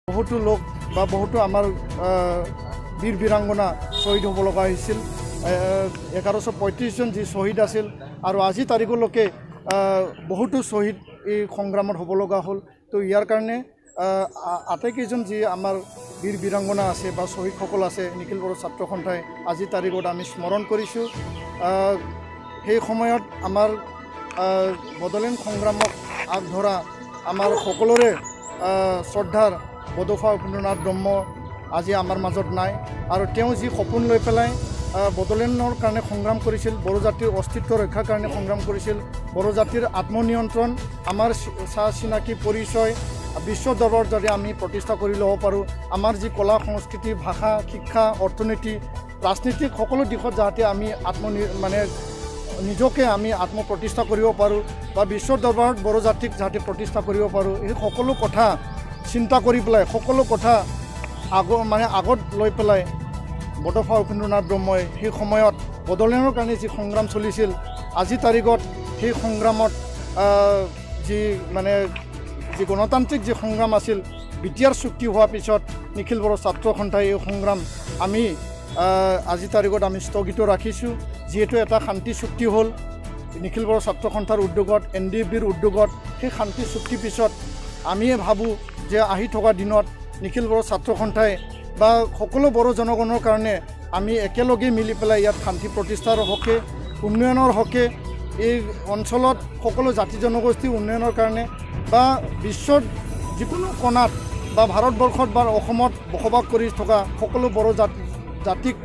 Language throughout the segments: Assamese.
বহুতো লোক বা বহুতো আমাৰ বীৰ বীৰাংগনা শ্বহীদ হ'ব লগা হৈছিল। 1135 জন যি শ্বহীদ আছিল আৰু আজি তাৰিখলৈকে বহুতো শ্বহীদ এই সংগ্ৰামত হ'ব লগা হ'ল। তো ইয়াৰ কাৰণে আটাইকেইজন যি আমাৰ বীৰ বীৰাংগনা আছে বা শ্বহীদসকল আছে, নিখিল বড়ো ছাত্ৰ সন্থাই আজি তাৰিখত আমি স্মৰণ কৰিছোঁ। সেই সময়ত আমাৰ বড়োলেণ্ড সংগ্ৰামক আগধৰা আমাৰ সকলোৰে শ্ৰদ্ধাৰ বডোফা উপেন্দ্ৰনাথ ব্ৰহ্ম আজি আমাৰ মাজত নাই। আৰু তেওঁ যি সপোন লৈ পেলাই বড়োলেণ্ডৰ কাৰণে সংগ্ৰাম কৰিছিল, বড়ো জাতিৰ অস্তিত্ব ৰক্ষাৰ কাৰণে সংগ্ৰাম কৰিছিল, বড়ো জাতিৰ আত্মনিয়ন্ত্ৰণ, আমাৰ চাহ চিনাকি পৰিচয় বিশ্ব দৰবাৰত যাতে আমি প্ৰতিষ্ঠা কৰি ল'ব পাৰোঁ, আমাৰ যি কলা সংস্কৃতি, ভাষা, শিক্ষা, অৰ্থনীতি, ৰাজনীতিক সকলো দিশত যাতে আমি নিজকে আমি আত্মপ্ৰতিষ্ঠা কৰিব পাৰোঁ বা বিশ্বৰ দৰবাৰত বড়ো জাতিক যাতে প্ৰতিষ্ঠা কৰিব পাৰোঁ, এই সকলো কথা চিন্তা কৰি পেলাই, সকলো কথা আগত লৈ পেলাই বডোফা উপেন্দ্ৰনাথ ব্ৰহ্মই সেই সময়ত বড়োলেণ্ডৰ কাৰণে যি সংগ্ৰাম চলিছিল, আজি তাৰিখত সেই সংগ্ৰামত যি গণতান্ত্ৰিক যি সংগ্ৰাম আছিল, বিটিআৰ চুক্তি হোৱাৰ পিছত নিখিল বড়ো ছাত্ৰ সন্থাই এই সংগ্ৰাম আমি আজি তাৰিখত আমি স্থগিত ৰাখিছোঁ। যিহেতু এটা শান্তি চুক্তি হ'ল নিখিল বড়ো ছাত্ৰ সন্থাৰ উদ্যোগত, NDFBৰ উদ্যোগত, সেই শান্তি চুক্তিৰ পিছত আমিয়ে ভাবোঁ যে আহি থকা দিনত নিখিল বড়ো ছাত্ৰ সন্থাই বা সকলো বড়ো জনগণৰ কাৰণে আমি একেলগে মিলি পেলাই ইয়াত শান্তি প্ৰতিষ্ঠাৰ হকে, উন্নয়নৰ হকে, এই অঞ্চলত সকলো জাতি জনগোষ্ঠীৰ উন্নয়নৰ কাৰণে বা বিশ্বৰ যিকোনো কোণাত বা ভাৰতবৰ্ষত বা অসমত বসবাস কৰি থকা সকলো বড়ো জাতিক,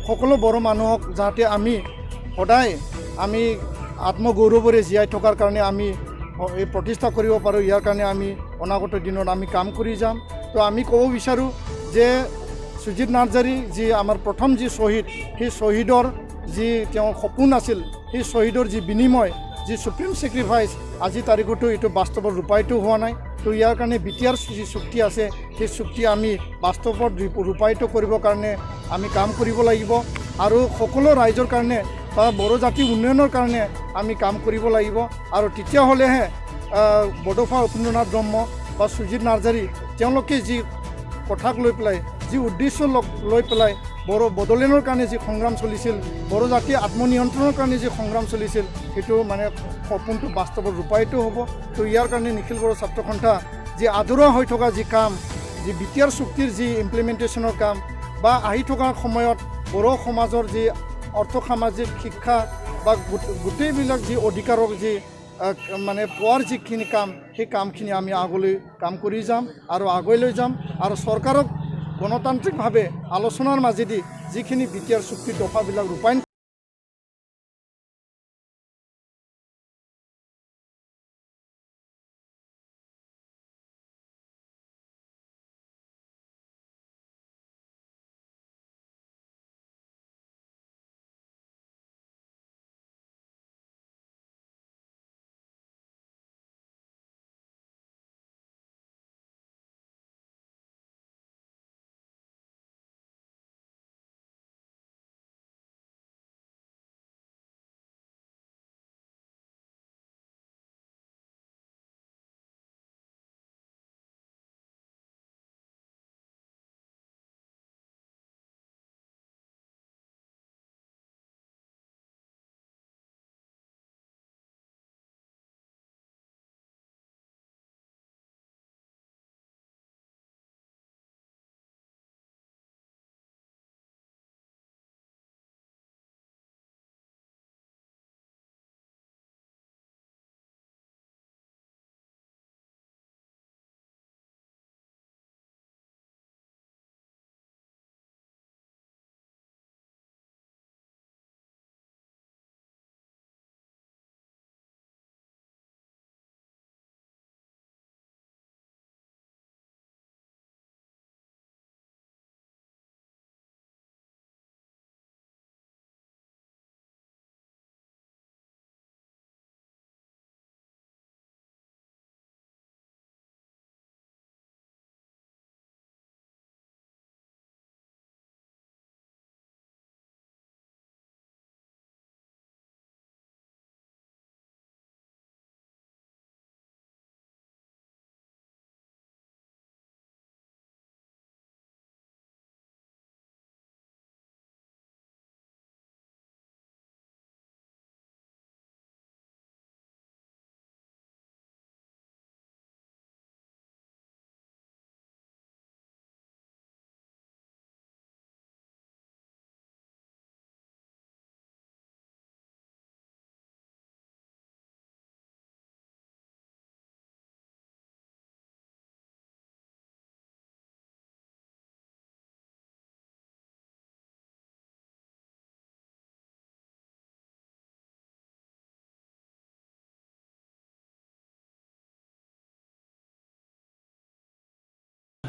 সকলো বড়ো মানুহক যাতে আমি সদায় আমি আত্মগৌৰৱেৰে জীয়াই থকাৰ কাৰণে আমি এই প্ৰতিষ্ঠা কৰিব পাৰোঁ, ইয়াৰ কাৰণে আমি অনাগত দিনত আমি কাম কৰি যাম। তো আমি ক'ব বিচাৰোঁ যে সুজিত নাৰ্জাৰী যি আমাৰ প্ৰথম যি শ্বহীদ, সেই শ্বহীদৰ যি তেওঁৰ সপোন আছিল, সেই শ্বহীদৰ যি বিনিময়, যি সুপ্ৰিম ছেক্ৰিফাইচ, আজি তাৰিখতো এইটো বাস্তৱত ৰূপায়িত হোৱা নাই। তো ইয়াৰ কাৰণে বিটিআৰ যি চুক্তি আছে, সেই চুক্তি আমি বাস্তৱত ৰূপায়িত কৰিবৰ কাৰণে আমি কাম কৰিব লাগিব আৰু সকলো ৰাইজৰ কাৰণে বা বড়ো জাতিৰ উন্নয়নৰ কাৰণে আমি কাম কৰিব লাগিব। আৰু তেতিয়াহ'লেহে বডোফা উপেন্দ্ৰনাথ ব্ৰহ্ম বা সুজিত নাৰ্জাৰী তেওঁলোকে যি কথাক লৈ পেলাই, যি উদ্দেশ্য লৈ পেলাই বড়োলেণ্ডৰ কাৰণে যি সংগ্ৰাম চলিছিল, বড়ো জাতিৰ আত্মনিয়ন্ত্ৰণৰ কাৰণে যি সংগ্ৰাম চলিছিল, সেইটো সপোনটো বাস্তৱত ৰূপায়িত হ'ব। তো ইয়াৰ কাৰণে নিখিল বড়ো ছাত্ৰ সন্থা যি আধৰুৱা হৈ থকা যি কাম, যি বিটিআৰ চুক্তিৰ যি ইমপ্লিমেণ্টেশ্যনৰ কাম বা আহি থকা সময়ত বড়ো সমাজৰ যি অৰ্থ সামাজিক শিক্ষা বা গোটেইবিলাক যি অধিকাৰৰ যি পোৱাৰ যিখিনি কাম, সেই কামখিনি আমি আগলৈ কাম কৰি যাম আৰু আগুৱাই লৈ যাম। আৰু চৰকাৰক গণতান্ত্ৰিকভাৱে আলোচনাৰ মাজেদি যিখিনি বিটিআৰ চুক্তিৰ দফাবিলাক ৰূপায়ণ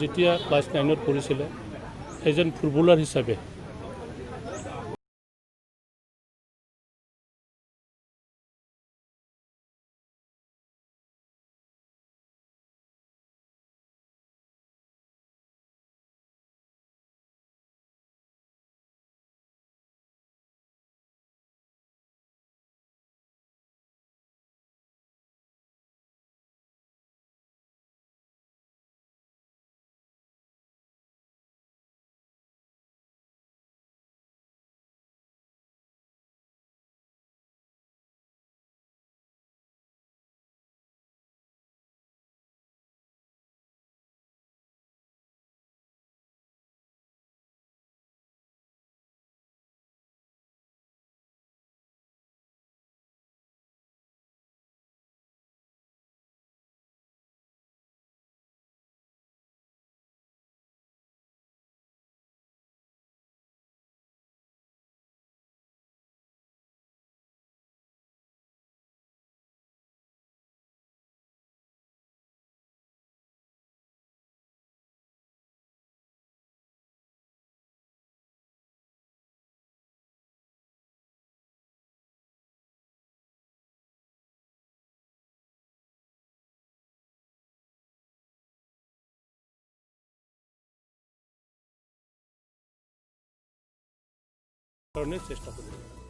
যেতিয়া ক্লাছ 9ত পঢ়িছিলে এজন ফুটবলাৰ হিচাপে কাৰণে চেষ্টা কৰিব।